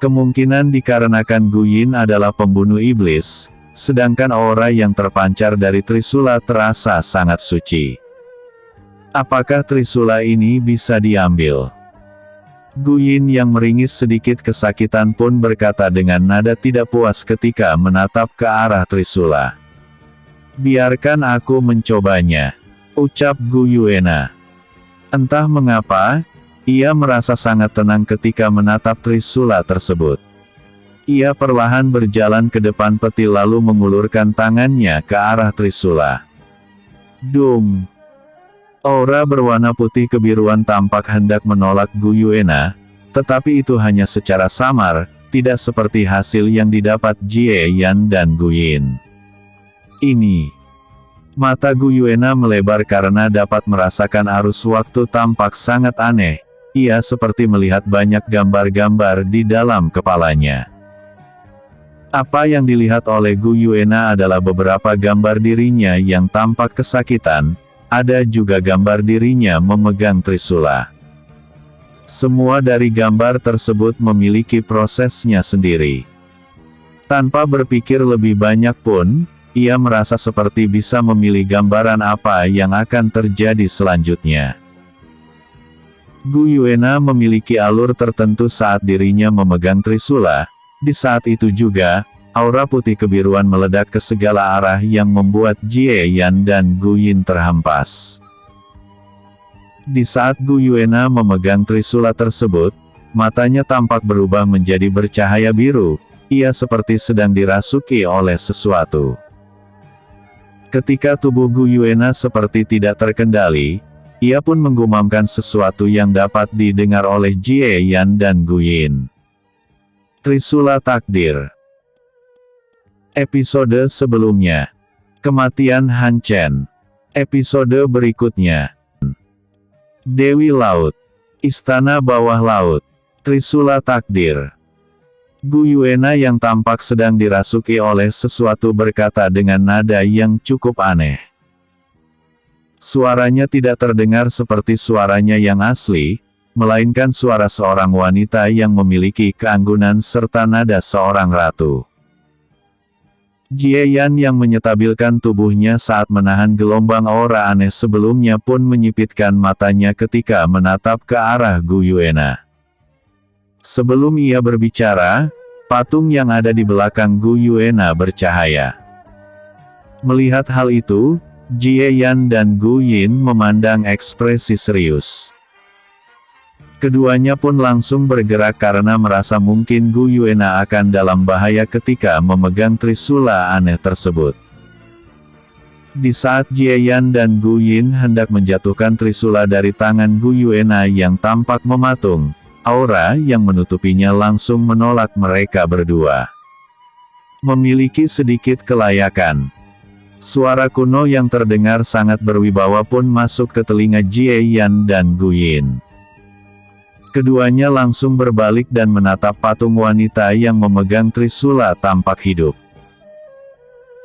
S1: Kemungkinan dikarenakan Guyin adalah pembunuh iblis, sedangkan aura yang terpancar dari trisula terasa sangat suci. Apakah trisula ini bisa diambil? Guyin yang meringis sedikit kesakitan pun berkata dengan nada tidak puas ketika menatap ke arah trisula. Biarkan aku mencobanya, ucap Gu Yuena. Entah mengapa, ia merasa sangat tenang ketika menatap trisula tersebut. Ia perlahan berjalan ke depan peti lalu mengulurkan tangannya ke arah trisula. Dung! Aura berwarna putih kebiruan tampak hendak menolak Gu Yuena, tetapi itu hanya secara samar, tidak seperti hasil yang didapat Jieyan dan Guyin. Ini. Mata Gu Yuena melebar karena dapat merasakan arus waktu tampak sangat aneh. Ia seperti melihat banyak gambar-gambar di dalam kepalanya. Apa yang dilihat oleh Gu Yuena adalah beberapa gambar dirinya yang tampak kesakitan, ada juga gambar dirinya memegang trisula. Semua dari gambar tersebut memiliki prosesnya sendiri. Tanpa berpikir lebih banyak pun, ia merasa seperti bisa memilih gambaran apa yang akan terjadi selanjutnya. Gu Yuena memiliki alur tertentu saat dirinya memegang trisula. Di saat itu juga, aura putih kebiruan meledak ke segala arah yang membuat Jieyan dan Guyin terhempas. Di saat Gu Yuena memegang trisula tersebut, matanya tampak berubah menjadi bercahaya biru. ia seperti sedang dirasuki oleh sesuatu. Ketika tubuh Gu Yuena seperti tidak terkendali, ia pun menggumamkan sesuatu yang dapat didengar oleh Jie Yan dan Gu Yin. Trisula Takdir. Episode sebelumnya. Kematian Han Chen. Episode berikutnya. Dewi Laut. Istana Bawah Laut. Trisula Takdir. Gu Yuena yang tampak sedang dirasuki oleh sesuatu berkata dengan nada yang cukup aneh. Suaranya tidak terdengar seperti suaranya yang asli, melainkan suara seorang wanita yang memiliki keanggunan serta nada seorang ratu. Jie Yan yang menyetabilkan tubuhnya saat menahan gelombang aura aneh sebelumnya pun menyipitkan matanya ketika menatap ke arah Gu Yuena. Sebelum ia berbicara, patung yang ada di belakang Gu Yuena bercahaya. Melihat hal itu, Jie Yan dan Gu Yin memandang ekspresi serius. Keduanya pun langsung bergerak karena merasa mungkin Gu Yuena akan dalam bahaya ketika memegang trisula aneh tersebut. Di saat Jie Yan dan Gu Yin hendak menjatuhkan trisula dari tangan Gu Yuena yang tampak mematung, aura yang menutupinya langsung menolak mereka berdua. Memiliki sedikit kelayakan. Suara kuno yang terdengar sangat berwibawa pun masuk ke telinga Jie Yan dan Gu Yin. Keduanya langsung berbalik dan menatap patung wanita yang memegang trisula tampak hidup.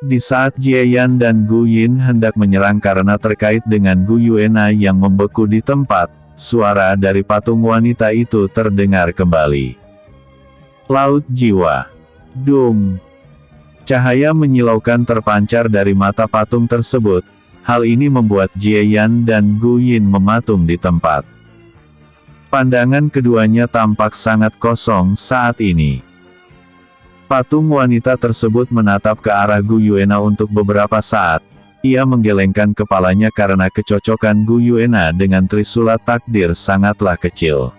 S1: Di saat Jie Yan dan Gu Yin hendak menyerang karena terkait dengan Gu Yuena yang membeku di tempat, suara dari patung wanita itu terdengar kembali. Laut jiwa. Dung. Cahaya menyilaukan terpancar dari mata patung tersebut. Hal ini membuat Jie Yan dan Gu Yin mematung di tempat. Pandangan keduanya tampak sangat kosong saat ini. Patung wanita tersebut menatap ke arah Gu Yuena untuk beberapa saat. Ia menggelengkan kepalanya karena kecocokan Gu Yuena dengan trisula takdir sangatlah kecil.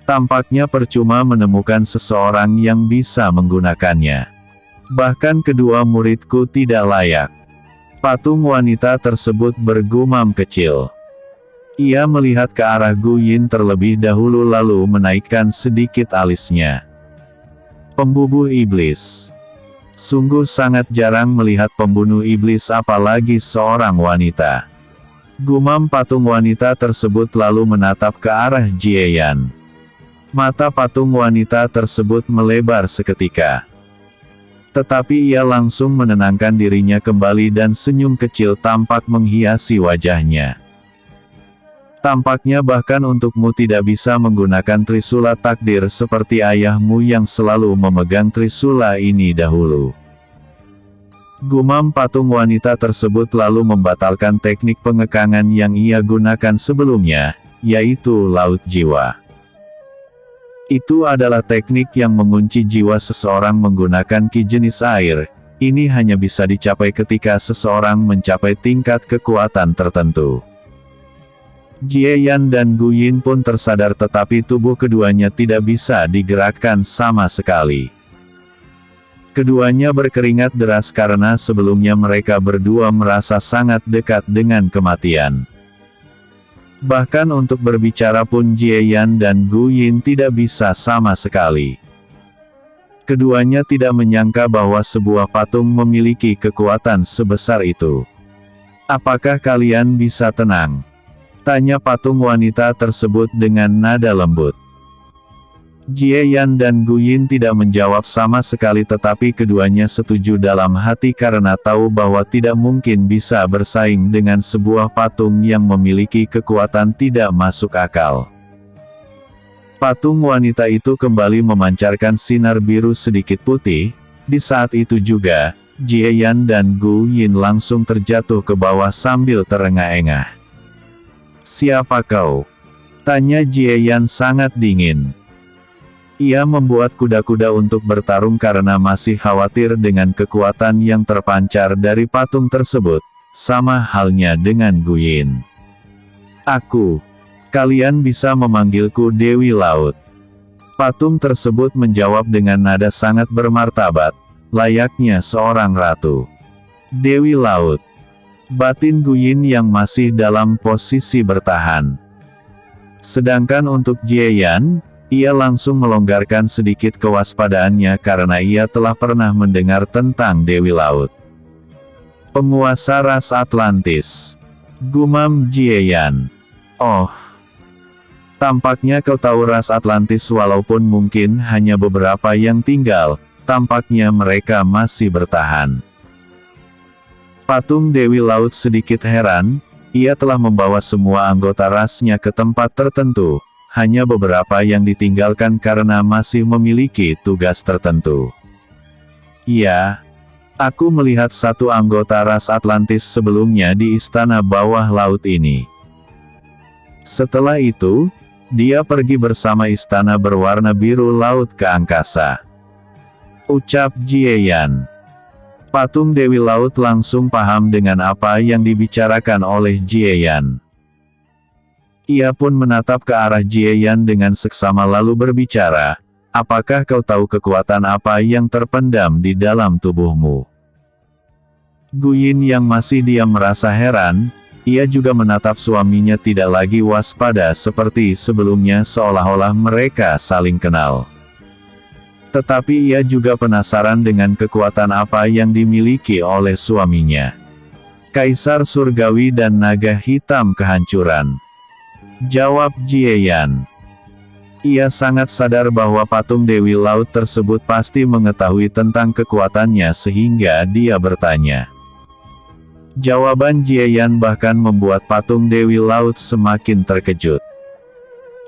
S1: Tampaknya percuma menemukan seseorang yang bisa menggunakannya. Bahkan kedua muridku tidak layak. Patung wanita tersebut bergumam kecil. Ia melihat ke arah Gu Yin terlebih dahulu lalu menaikkan sedikit alisnya. Pembunuh iblis. Sungguh sangat jarang melihat pembunuh iblis apalagi seorang wanita. Gumam patung wanita tersebut lalu menatap ke arah Jie Yan. Mata patung wanita tersebut melebar seketika. Tetapi ia langsung menenangkan dirinya kembali dan senyum kecil tampak menghiasi wajahnya. Tampaknya bahkan untukmu tidak bisa menggunakan trisula takdir seperti ayahmu yang selalu memegang trisula ini dahulu. Gumam patung wanita tersebut lalu membatalkan teknik pengekangan yang ia gunakan sebelumnya, yaitu laut jiwa. Itu adalah teknik yang mengunci jiwa seseorang menggunakan ki jenis air. Ini hanya bisa dicapai ketika seseorang mencapai tingkat kekuatan tertentu. Jie Yan dan Gu Yin pun tersadar tetapi tubuh keduanya tidak bisa digerakkan sama sekali. Keduanya berkeringat deras karena sebelumnya mereka berdua merasa sangat dekat dengan kematian. Bahkan untuk berbicara pun Jie Yan dan Gu Yin tidak bisa sama sekali. Keduanya tidak menyangka bahwa sebuah patung memiliki kekuatan sebesar itu. Apakah kalian bisa tenang? Tanya patung wanita tersebut dengan nada lembut. Jie Yan dan Gu Yin tidak menjawab sama sekali tetapi keduanya setuju dalam hati karena tahu bahwa tidak mungkin bisa bersaing dengan sebuah patung yang memiliki kekuatan tidak masuk akal. Patung wanita itu kembali memancarkan sinar biru sedikit putih. Di saat itu juga, Jie Yan dan Gu Yin langsung terjatuh ke bawah sambil terengah-engah. Siapa kau? Tanya Jie Yan sangat dingin. Ia membuat kuda-kuda untuk bertarung karena masih khawatir dengan kekuatan yang terpancar dari patung tersebut, sama halnya dengan Gu Yin. Kalian bisa memanggilku Dewi Laut. Patung tersebut menjawab dengan nada sangat bermartabat, layaknya seorang ratu. Dewi Laut. Batin Gu Yin yang masih dalam posisi bertahan. Sedangkan untuk Jie Yan, ia langsung melonggarkan sedikit kewaspadaannya karena ia telah pernah mendengar tentang Dewi Laut. Penguasa ras Atlantis. Gumam Jie Yan. Oh. Tampaknya kau tahu ras Atlantis walaupun mungkin hanya beberapa yang tinggal, tampaknya mereka masih bertahan. Patung Dewi Laut sedikit heran, ia telah membawa semua anggota rasnya ke tempat tertentu, hanya beberapa yang ditinggalkan karena masih memiliki tugas tertentu. Ya, aku melihat satu anggota ras Atlantis sebelumnya di istana bawah laut ini. Setelah itu, dia pergi bersama istana berwarna biru laut ke angkasa. Ucap Jie Yan. Patung Dewi Laut langsung paham dengan apa yang dibicarakan oleh Jie Yan. Ia pun menatap ke arah Jie Yan dengan seksama lalu berbicara, apakah kau tahu kekuatan apa yang terpendam di dalam tubuhmu? Gu Yin yang masih diam merasa heran. Ia juga menatap suaminya tidak lagi waspada seperti sebelumnya seolah-olah mereka saling kenal. Tetapi ia juga penasaran dengan kekuatan apa yang dimiliki oleh suaminya. Kaisar Surgawi dan Naga Hitam Kehancuran. Jawab Jie Yan. Ia sangat sadar bahwa patung Dewi Laut tersebut pasti mengetahui tentang kekuatannya sehingga dia bertanya. Jawaban Jie Yan bahkan membuat patung Dewi Laut semakin terkejut.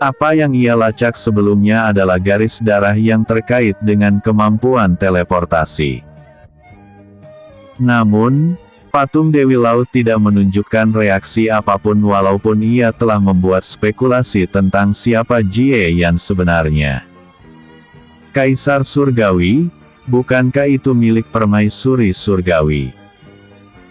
S1: Apa yang ia lacak sebelumnya adalah garis darah yang terkait dengan kemampuan teleportasi. Namun, patung Dewi Laut tidak menunjukkan reaksi apapun walaupun ia telah membuat spekulasi tentang siapa Jie Yan sebenarnya. Kaisar Surgawi, bukankah itu milik permaisuri Surgawi?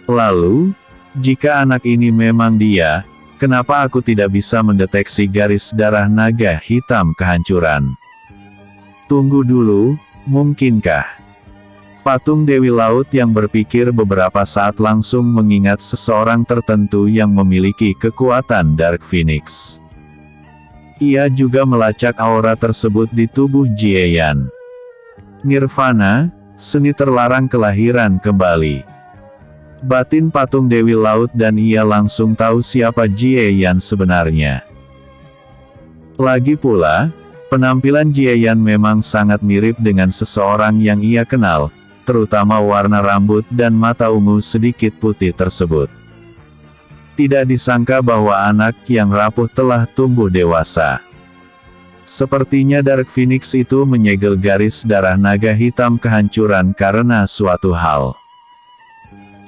S1: Lalu, jika anak ini memang dia, kenapa aku tidak bisa mendeteksi garis darah naga hitam kehancuran? Tunggu dulu, mungkinkah? Patung Dewi Laut yang berpikir beberapa saat langsung mengingat seseorang tertentu yang memiliki kekuatan Dark Phoenix. Ia juga melacak aura tersebut di tubuh Jie Yan. Nirvana, seni terlarang kelahiran kembali. Batin patung Dewi Laut dan ia langsung tahu siapa Jie Yan sebenarnya. Lagi pula, penampilan Jie Yan memang sangat mirip dengan seseorang yang ia kenal, terutama warna rambut dan mata ungu sedikit putih tersebut. Tidak disangka bahwa anak yang rapuh telah tumbuh dewasa. Sepertinya Dark Phoenix itu menyegel garis darah naga hitam kehancuran karena suatu hal.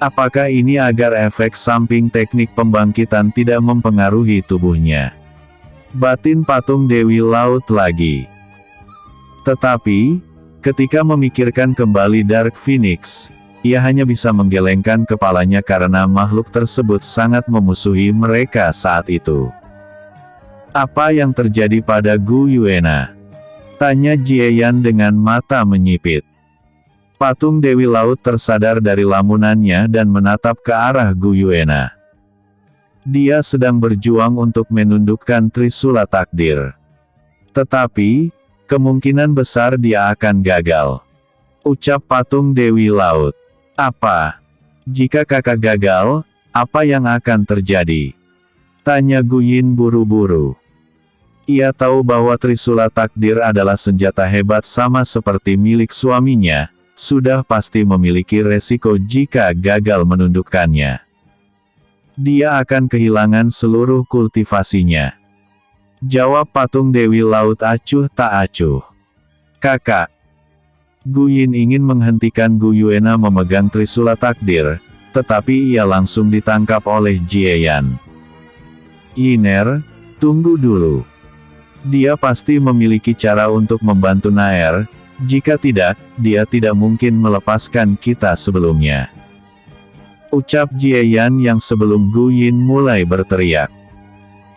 S1: Apakah ini agar efek samping teknik pembangkitan tidak mempengaruhi tubuhnya? Batin patung Dewi Laut lagi. Tetapi, ketika memikirkan kembali Dark Phoenix, ia hanya bisa menggelengkan kepalanya karena makhluk tersebut sangat memusuhi mereka saat itu. Apa yang terjadi pada Gu Yuena? Tanya Jie Yan dengan mata menyipit. Patung Dewi Laut tersadar dari lamunannya dan menatap ke arah Gu Yuena. Dia sedang berjuang untuk menundukkan Trisula Takdir. Tetapi, kemungkinan besar dia akan gagal. Ucap patung Dewi Laut. Apa? Jika kakak gagal, apa yang akan terjadi? Tanya Gu Yin buru-buru. Ia tahu bahwa Trisula Takdir adalah senjata hebat sama seperti milik suaminya. Sudah pasti memiliki resiko jika gagal menundukkannya. Dia akan kehilangan seluruh kultivasinya. Jawab patung Dewi Laut acuh tak acuh. Kakak. Gu Yin ingin menghentikan Gu Yuena memegang Trisula Takdir, tetapi ia langsung ditangkap oleh Jie Yan. Yiner, tunggu dulu. Dia pasti memiliki cara untuk membantu Naer. Jika tidak, dia tidak mungkin melepaskan kita sebelumnya. Ucap Jie Yan yang sebelum Gu Yin mulai berteriak.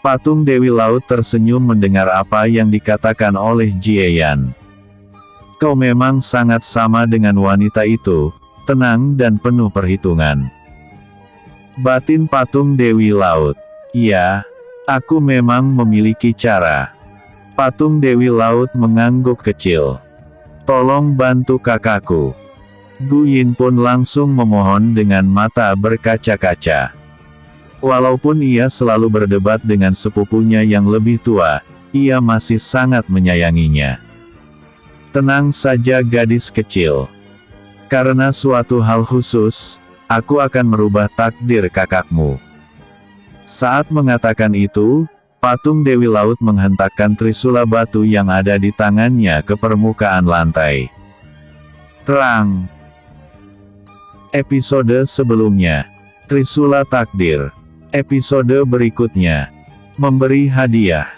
S1: Patung Dewi Laut tersenyum mendengar apa yang dikatakan oleh Jieyan. Kau memang sangat sama dengan wanita itu, tenang dan penuh perhitungan. Batin patung Dewi Laut. Ya, aku memang memiliki cara. Patung Dewi Laut mengangguk kecil. Tolong bantu kakakku. Gu Yin pun langsung memohon dengan mata berkaca-kaca. Walaupun ia selalu berdebat dengan sepupunya yang lebih tua, ia masih sangat menyayanginya. Tenang saja gadis kecil. Karena suatu hal khusus, aku akan merubah takdir kakakmu. Saat mengatakan itu, patung Dewi Laut menghentakkan trisula batu yang ada di tangannya ke permukaan lantai. Terang. Episode sebelumnya. Trisula Takdir. Episode berikutnya. Memberi hadiah.